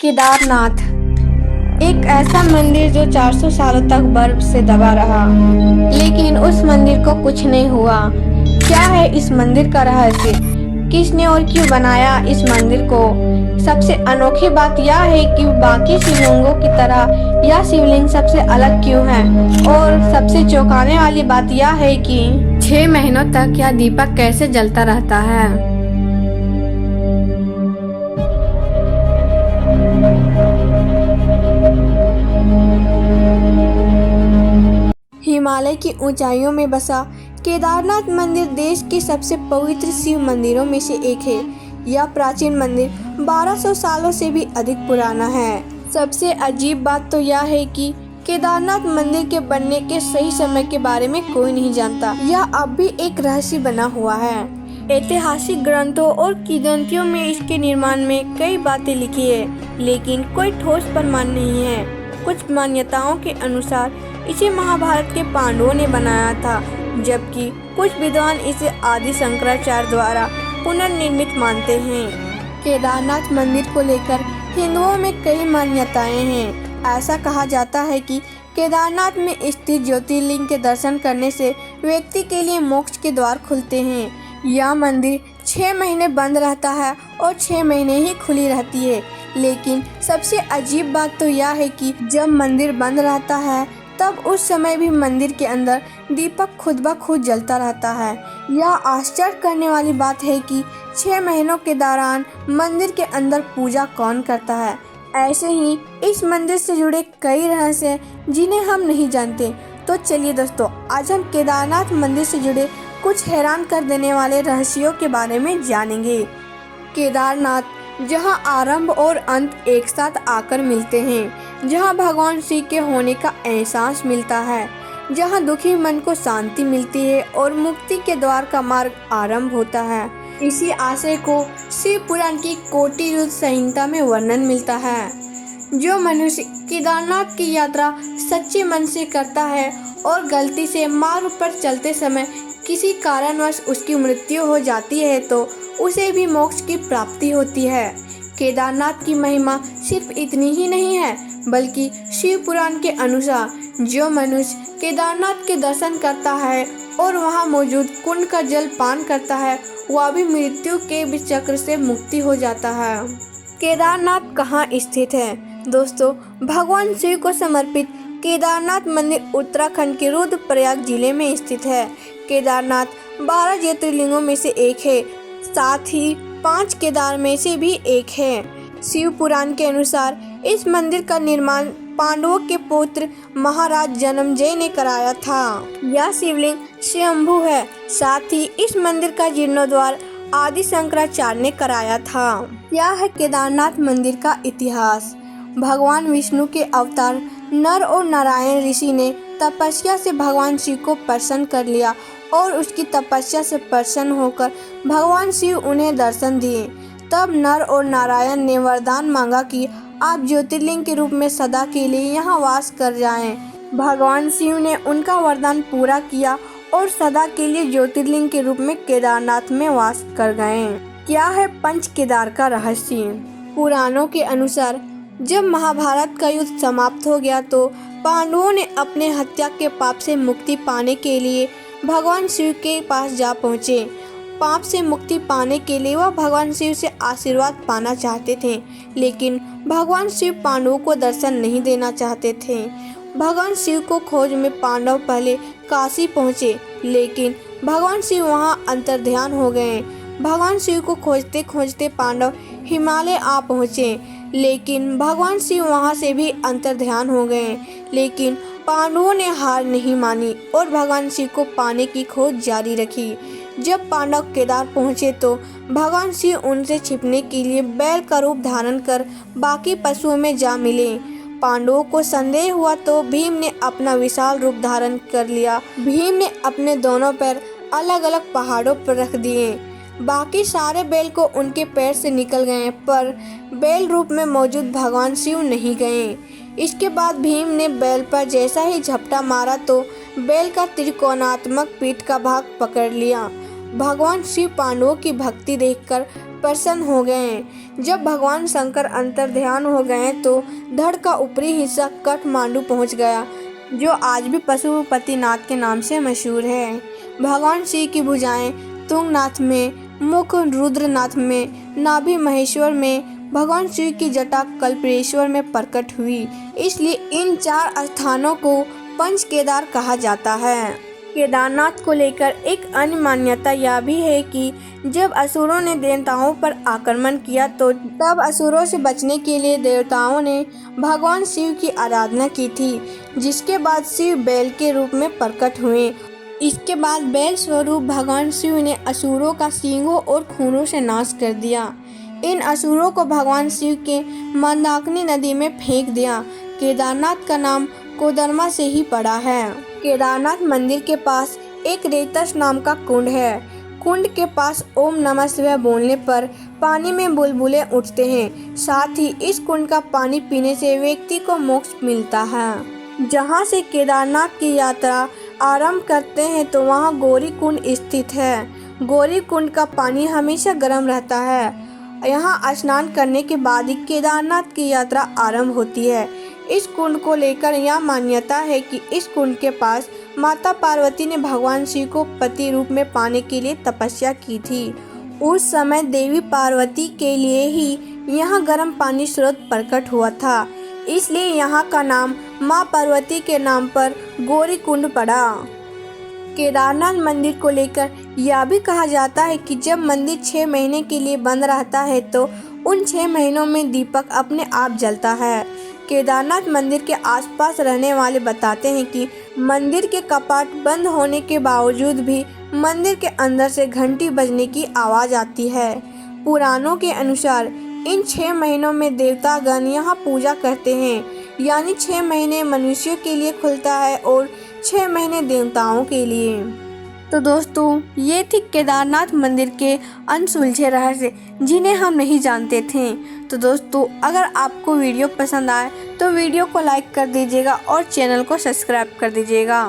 केदारनाथ एक ऐसा मंदिर जो 400 सालों तक बर्फ से दबा रहा, लेकिन उस मंदिर को कुछ नहीं हुआ। क्या है इस मंदिर का रहस्य? किसने और क्यों बनाया इस मंदिर को? सबसे अनोखी बात यह है कि बाकी शिवलिंगों की तरह यह शिवलिंग सबसे अलग क्यों है? और सबसे चौंकाने वाली बात यह है कि 6 महीनों तक यह दीपक कैसे जलता रहता है। हिमालय की ऊंचाइयों में बसा केदारनाथ मंदिर देश के सबसे पवित्र शिव मंदिरों में से एक है। यह प्राचीन मंदिर 1200 सालों से भी अधिक पुराना है। सबसे अजीब बात तो यह है कि केदारनाथ मंदिर के बनने के सही समय के बारे में कोई नहीं जानता। यह अब भी एक रहस्य बना हुआ है। ऐतिहासिक ग्रंथों और किंवदंतियों में इसके निर्माण में कई बातें लिखी है, लेकिन कोई ठोस प्रमाण नहीं है। कुछ मान्यताओं के अनुसार इसे महाभारत के पांडवों ने बनाया था, जबकि कुछ विद्वान इसे आदि शंकराचार्य द्वारा पुनर्निर्मित मानते हैं। केदारनाथ मंदिर को लेकर हिंदुओं में कई मान्यताएं हैं। ऐसा कहा जाता है कि केदारनाथ में स्थित ज्योतिर्लिंग के दर्शन करने से व्यक्ति के लिए मोक्ष के द्वार खुलते हैं। यह मंदिर 6 महीने बंद रहता है और 6 महीने ही खुली रहती है। लेकिन सबसे अजीब बात तो यह है कि जब मंदिर बंद रहता है तब उस समय भी मंदिर के अंदर दीपक खुद ब खुद जलता रहता है। यह आश्चर्य करने वाली बात है कि 6 महीनों के दौरान मंदिर के अंदर पूजा कौन करता है। ऐसे ही इस मंदिर से जुड़े कई रहस्य हैं जिन्हें हम नहीं जानते। तो चलिए दोस्तों, आज हम केदारनाथ मंदिर से जुड़े कुछ हैरान कर देने वाले रहस्यों के बारे में जानेंगे। केदारनाथ, जहां आरंभ और अंत एक साथ आकर मिलते हैं, जहां भगवान शिव के होने का एहसास मिलता है, जहां दुखी मन को शांति मिलती है और मुक्ति के द्वार का मार्ग आरंभ होता है। इसी आशय को शिव पुराण की कोटि युद्ध संहिता में वर्णन मिलता है। जो मनुष्य केदारनाथ की यात्रा सच्चे मन से करता है और गलती से मार्ग पर चलते समय किसी कारणवश उसकी मृत्यु हो जाती है तो उसे भी मोक्ष की प्राप्ति होती है। केदारनाथ की महिमा सिर्फ इतनी ही नहीं है, बल्कि शिव पुराण के अनुसार जो मनुष्य केदारनाथ के दर्शन करता है और वहां मौजूद कुंड का जल पान करता है, वह भी मृत्यु के विष चक्र से मुक्ति हो जाता है। केदारनाथ कहाँ स्थित है? दोस्तों, भगवान शिव को समर्पित केदारनाथ मंदिर उत्तराखंड के रुद्रप्रयाग जिले में स्थित है। केदारनाथ 12 ज्योतिर्लिंगों में से एक है, साथ ही 5 केदार में से भी एक है। शिव पुराण के अनुसार इस मंदिर का निर्माण पांडवों के पुत्र महाराज जन्मेजय ने कराया था। यह शिवलिंग स्वयंभू है। साथ ही इस मंदिर का जीर्णोद्धार आदि शंकराचार्य ने कराया था। यह है केदारनाथ मंदिर का इतिहास। भगवान विष्णु के अवतार नर और नारायण ऋषि ने तपस्या से भगवान शिव को प्रसन्न कर लिया और उसकी तपस्या से प्रसन्न होकर भगवान शिव उन्हें दर्शन दिए। तब नर और नारायण ने वरदान मांगा कि आप ज्योतिर्लिंग के रूप में सदा के लिए यहाँ वास कर जाएं। भगवान शिव ने उनका वरदान पूरा किया और सदा के लिए ज्योतिर्लिंग के रूप में केदारनाथ में वास कर गए। क्या है पंच केदार का रहस्य? पुराणों के अनुसार जब महाभारत का युद्ध समाप्त हो गया तो पांडवों ने अपने हत्या के पाप से मुक्ति पाने के लिए भगवान शिव के पास जा पहुँचे। पाप से मुक्ति पाने के लिए वह भगवान शिव से आशीर्वाद पाना चाहते थे, लेकिन भगवान शिव पांडवों को दर्शन नहीं देना चाहते थे। भगवान शिव को खोज में पांडव पहले काशी पहुँचे, लेकिन भगवान शिव वहाँ अंतर्ध्यान हो गए। भगवान शिव को खोजते खोजते पांडव हिमालय आ पहुँचे, लेकिन भगवान शिव वहाँ से भी अंतर्ध्यान हो गए। लेकिन पांडवों ने हार नहीं मानी और भगवान शिव को पाने की खोज जारी रखी। जब पांडव केदार पहुँचे तो भगवान शिव उनसे छिपने के लिए बैल का रूप धारण कर बाकी पशुओं में जा मिले। पांडवों को संदेह हुआ तो भीम ने अपना विशाल रूप धारण कर लिया। भीम ने अपने दोनों पैर अलग अलग पहाड़ों पर रख दिए। बाकी सारे बैल को उनके पैर से निकल गए, पर बैल रूप में मौजूद भगवान शिव नहीं गए। इसके बाद भीम ने बैल पर जैसा ही झपटा मारा तो बैल का त्रिकोणात्मक पीठ का भाग पकड़ लिया। भगवान शिव पांडवों की भक्ति देखकर प्रसन्न हो गए। जब भगवान शंकर अंतर ध्यान हो गए तो धड़ का ऊपरी हिस्सा काठमांडू पहुंच गया, जो आज भी पशुपतिनाथ के नाम से मशहूर है। भगवान शिव की भुजाएं तुंगनाथ में, मुख रुद्रनाथ में, नाभि महेश्वर में, भगवान शिव की जटा कल्पेश्वर में प्रकट हुई। इसलिए इन 4 स्थानों को पंच केदार कहा जाता है। केदारनाथ को लेकर एक अन्य मान्यता यह भी है कि जब असुरों ने देवताओं पर आक्रमण किया तो तब असुरों से बचने के लिए देवताओं ने भगवान शिव की आराधना की थी, जिसके बाद शिव बैल के रूप में प्रकट हुए। इसके बाद बैल स्वरूप भगवान शिव ने असुरों का सींगों और खूनों से नाश कर दिया। इन असुरों को भगवान शिव के मंदाकिनी नदी में फेंक दिया। केदारनाथ का नाम कोदरमा से ही पड़ा है। केदारनाथ मंदिर के पास एक रेतस नाम का कुंड है। कुंड के पास ओम नमः शिवाय बोलने पर पानी में बुलबुले उठते हैं। साथ ही इस कुंड का पानी पीने से व्यक्ति को मोक्ष मिलता है। जहां से केदारनाथ की यात्रा आरंभ करते हैं तो वहां गौरी कुंड स्थित है। गौरी कुंड का पानी हमेशा गर्म रहता है। यहाँ स्नान करने के बाद ही केदारनाथ की यात्रा आरंभ होती है। इस कुंड को लेकर यह मान्यता है कि इस कुंड के पास माता पार्वती ने भगवान शिव को पति रूप में पाने के लिए तपस्या की थी। उस समय देवी पार्वती के लिए ही यहाँ गर्म पानी स्रोत प्रकट हुआ था, इसलिए यहाँ का नाम माँ पार्वती के नाम पर गौरी कुंड पड़ा। केदारनाथ मंदिर को लेकर यह भी कहा जाता है कि जब मंदिर 6 महीने के लिए बंद रहता है तो उन 6 महीनों में दीपक अपने आप जलता है। केदारनाथ मंदिर के आसपास रहने वाले बताते हैं कि मंदिर के कपाट बंद होने के बावजूद भी मंदिर के अंदर से घंटी बजने की आवाज़ आती है। पुराणों के अनुसार इन 6 महीनों में देवतागण यहाँ पूजा करते हैं, यानी 6 महीने मनुष्यों के लिए खुलता है और 6 महीने देवताओं के लिए। तो दोस्तों, ये थी केदारनाथ मंदिर के अनसुलझे रहस्य जिन्हें हम नहीं जानते थे। तो दोस्तों, अगर आपको वीडियो पसंद आए तो वीडियो को लाइक कर दीजिएगा और चैनल को सब्सक्राइब कर दीजिएगा।